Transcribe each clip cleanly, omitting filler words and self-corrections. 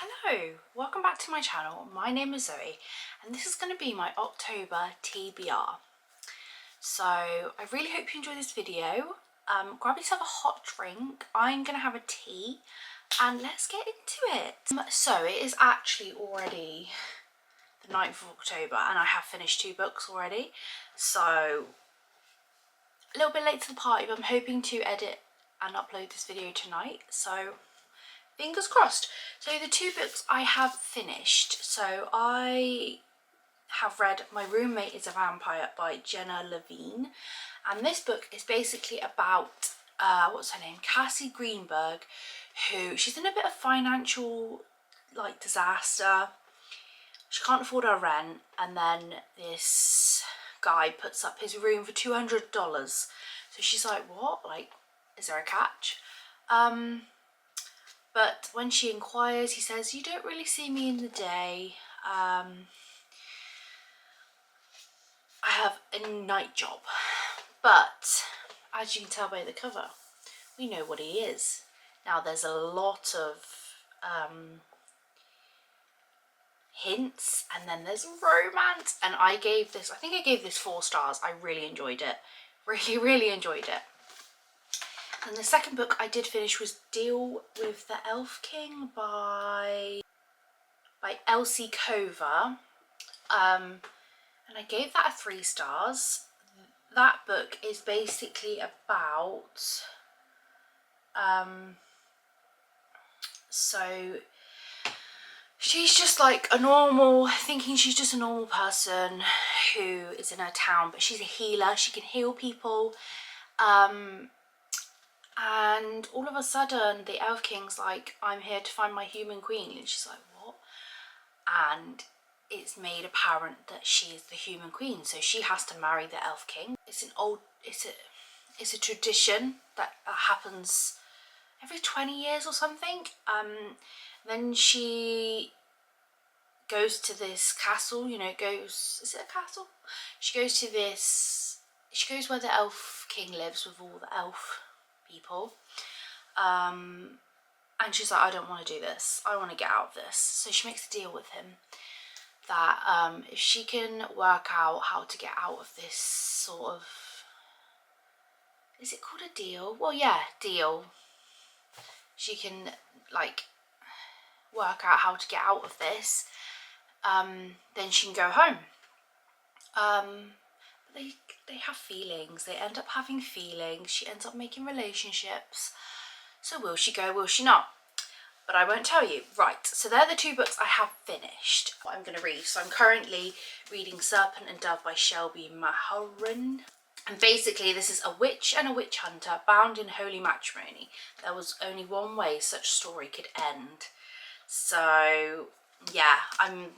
Hello, welcome back to my channel. My name is Zoe and this is going to be my October TBR. So I really hope you enjoy this video. Grab yourself a hot drink. I'm going to have a tea and let's get into it. So it is actually already the 9th of October and I have finished 2 books already. So a little bit late to the party, but I'm hoping to edit and upload this video tonight. So fingers crossed. So the 2 books I have finished. So I have read My Roommate is a Vampire by Jenna Levine. And this book is basically about, what's her name? Cassie Greenberg, who, she's in a bit of financial disaster. She can't afford her rent. And then this guy puts up his room for $200. So she's like, what? Like, is there a catch? But when she inquires, he says, you don't really see me in the day. I have a night job. But as you can tell by the cover, we know what he is. Now there's a lot of hints and then there's romance. And I think I gave this 4 stars. I really enjoyed it. Really enjoyed it. And the second book I did finish was Deal with the Elf King by Elsie Cover. And I gave that a 3 stars. That book is basically about so she's just like thinking she's just a normal person who is in her town, but she's a healer. She can heal people. And all of a sudden the Elf King's like, I'm here to find my human queen. And she's like, what? And it's made apparent that she is the human queen. So she has to marry the Elf King. It's a tradition that happens every 20 years or something. Then she goes to this castle, is it a castle? She goes where the Elf King lives with all the elf people, and she's like, I don't want to do this, I want to get out of this. So she makes a deal with him that if she can work out how to get out of this sort of, is it called a deal? Well, yeah, deal. She can work out how to get out of this, then she can go home. They have feelings. They end up having feelings. She ends up making relationships. So will she go, will she not? But I won't tell you. Right, so they're the 2 books I have finished. What I'm going to read. So I'm currently reading Serpent and Dove by Shelby Mahurin. And basically this is a witch and a witch hunter bound in holy matrimony. There was only one way such story could end. So yeah, I'm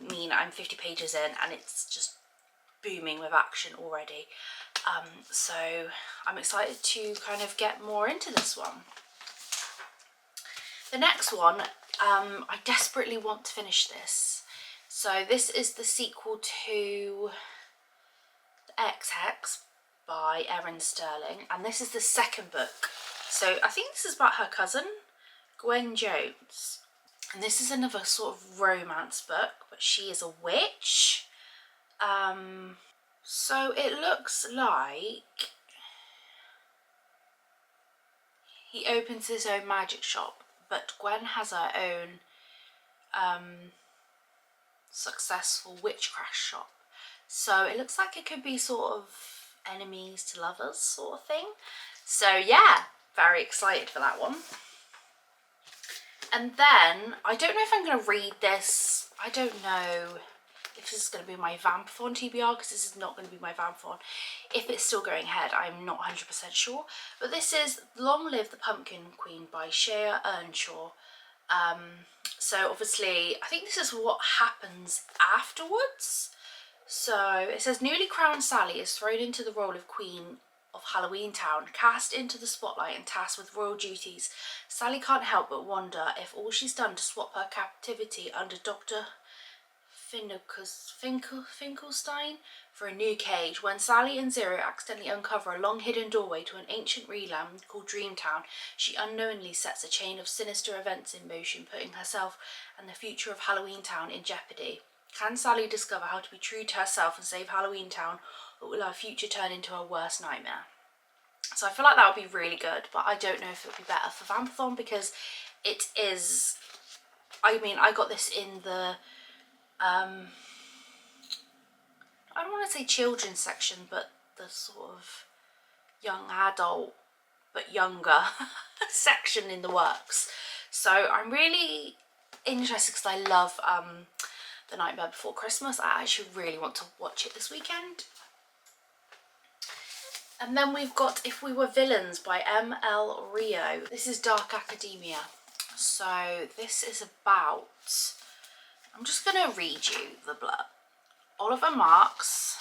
50 pages in and it's just booming with action already. So I'm excited to kind of get more into this one. The next one, I desperately want to finish this. So this is the sequel to X by Erin Sterling, and this is the 2nd book. So I think this is about her cousin, Gwen Jones. And this is another sort of romance book, but she is a witch. So it looks like he opens his own magic shop, but Gwen has her own successful witchcraft shop. So it looks like it could be sort of enemies to lovers sort of thing. So yeah, very excited for that one. And then, I don't know if I'm going to read this. I don't know if this is going to be my Vampathon TBR, because this is not going to be my Vampathon. If it's still going ahead, I'm not 100% sure. But this is Long Live the Pumpkin Queen by Shea Earnshaw. So obviously, I think this is what happens afterwards. So it says, newly crowned Sally is thrown into the role of Queen of Halloween Town, cast into the spotlight and tasked with royal duties. Sally can't help but wonder if all she's done to swap her captivity under Dr. Finkelstein for a new cage. When Sally and Zero accidentally uncover a long hidden doorway to an ancient realm called Dreamtown, she unknowingly sets a chain of sinister events in motion, putting herself and the future of Halloween Town in jeopardy. Can Sally discover how to be true to herself and save Halloween Town, or will her future turn into her worst nightmare? So I feel like that would be really good, but I don't know if it would be better for Vampathon because it is, I mean, I got this in the, I don't want to say children's section, but the sort of young adult, but younger section in the works. So I'm really interested because I love The Nightmare Before Christmas. I actually really want to watch it this weekend. And then we've got If We Were Villains by M.L. Rio. This is dark academia. So this is about, I'm just going to read you the blurb. Oliver Marks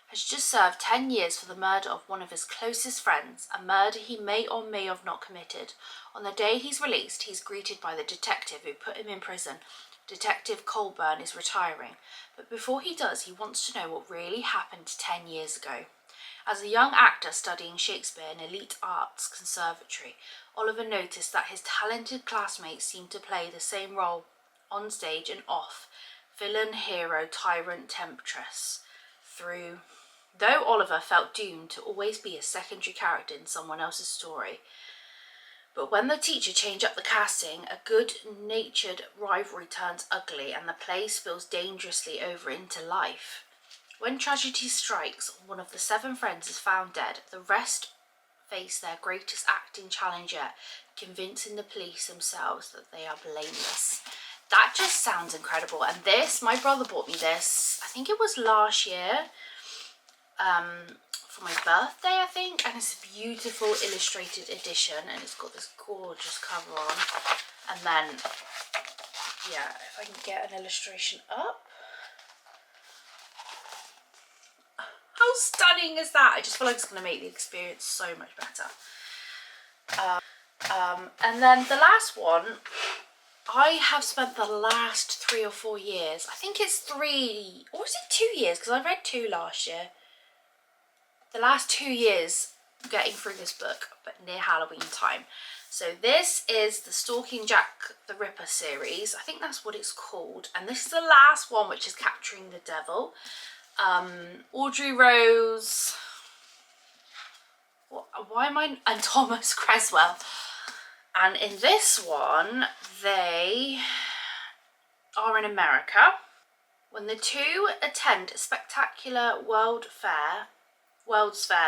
has just served 10 years for the murder of one of his closest friends, a murder he may or may have not committed. On the day he's released, he's greeted by the detective who put him in prison. Detective Colburn is retiring, but before he does, he wants to know what really happened 10 years ago. As a young actor studying Shakespeare in elite arts conservatory, Oliver noticed that his talented classmates seemed to play the same role on stage and off, villain, hero, tyrant, temptress. Though Oliver felt doomed to always be a secondary character in someone else's story. But when the teacher changed up the casting, a good-natured rivalry turns ugly and the play spills dangerously over into life. When tragedy strikes, one of the 7 friends is found dead. The rest face their greatest acting challenge yet, convincing the police themselves that they are blameless. That just sounds incredible. And this, my brother bought me this, I think it was last year, for my birthday, I think. And it's a beautiful illustrated edition, and it's got this gorgeous cover on. And then, yeah, if I can get an illustration up. How stunning is that? I just feel like it's going to make the experience so much better. And then the last one, I have spent the last 3 or 4 years, I think it's 3, or is it 2 years? Because I read 2 last year. The last 2 years getting through this book, but near Halloween time. So this is the Stalking Jack the Ripper series. I think that's what it's called. And this is the last one, which is Capturing the Devil. Audrey Rose, and Thomas Creswell. And in this one, they are in America. When the two attend a spectacular World's Fair,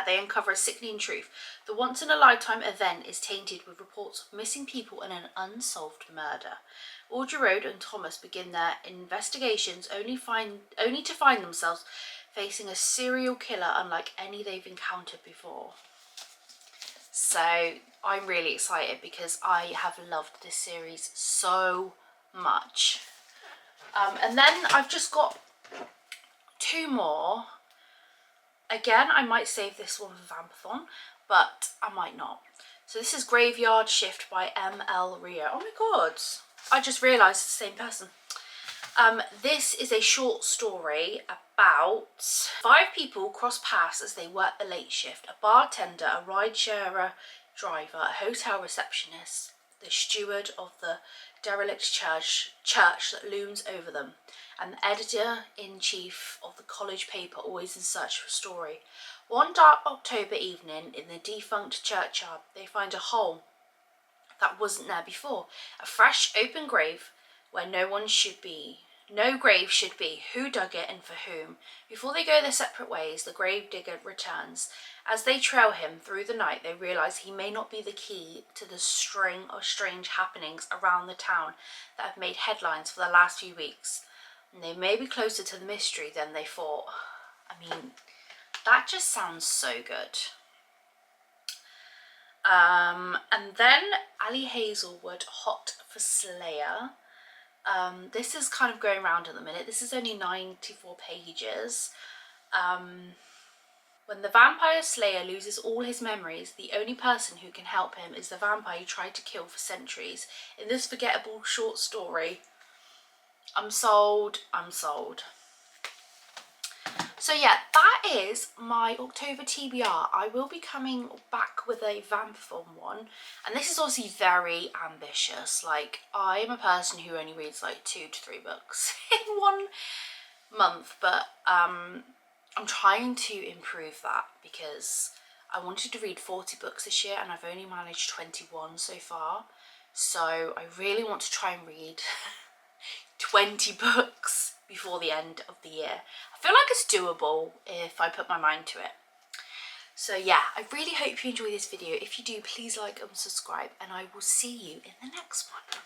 they uncover a sickening truth. The once-in-a-lifetime event is tainted with reports of missing people and an unsolved murder. Audrey Rose and Thomas begin their investigations only to find themselves facing a serial killer unlike any they've encountered before. So I'm really excited because I have loved this series so much. And then I've just got 2 more. Again, I might save this one for Vampathon, but I might not. So this is Graveyard Shift by M.L. Rio. Oh my god, I just realised it's the same person. This is a short story about 5 people cross paths as they work the late shift. A bartender, a ride-sharer driver, a hotel receptionist, the steward of the derelict church that looms over them, and the editor-in-chief of the college paper always in search for a story. One dark October evening in the defunct churchyard, they find a hole that wasn't there before, a fresh open grave where no grave should be. Who dug it and for whom? Before they go their separate ways, the grave digger returns. As they trail him through the night, they realise he may not be the key to the string of strange happenings around the town that have made headlines for the last few weeks. And they may be closer to the mystery than they thought. I mean, that just sounds so good. And then Ali Hazelwood, Hot for Slayer. This is kind of going around at the minute. This is only 94 pages. When the vampire slayer loses all his memories, the only person who can help him is the vampire he tried to kill for centuries. In this forgettable short story, I'm sold, I'm sold. So yeah, that is my October TBR. I will be coming back with a Vampathon one, and this is obviously very ambitious. Like, I am a person who only reads like 2 to 3 books in 1 month, but I'm trying to improve that because I wanted to read 40 books this year and I've only managed 21 so far. So I really want to try and read 20 books before the end of the year. I feel like it's doable if I put my mind to it. So yeah, I really hope you enjoy this video. If you do, please like and subscribe, and I will see you in the next one.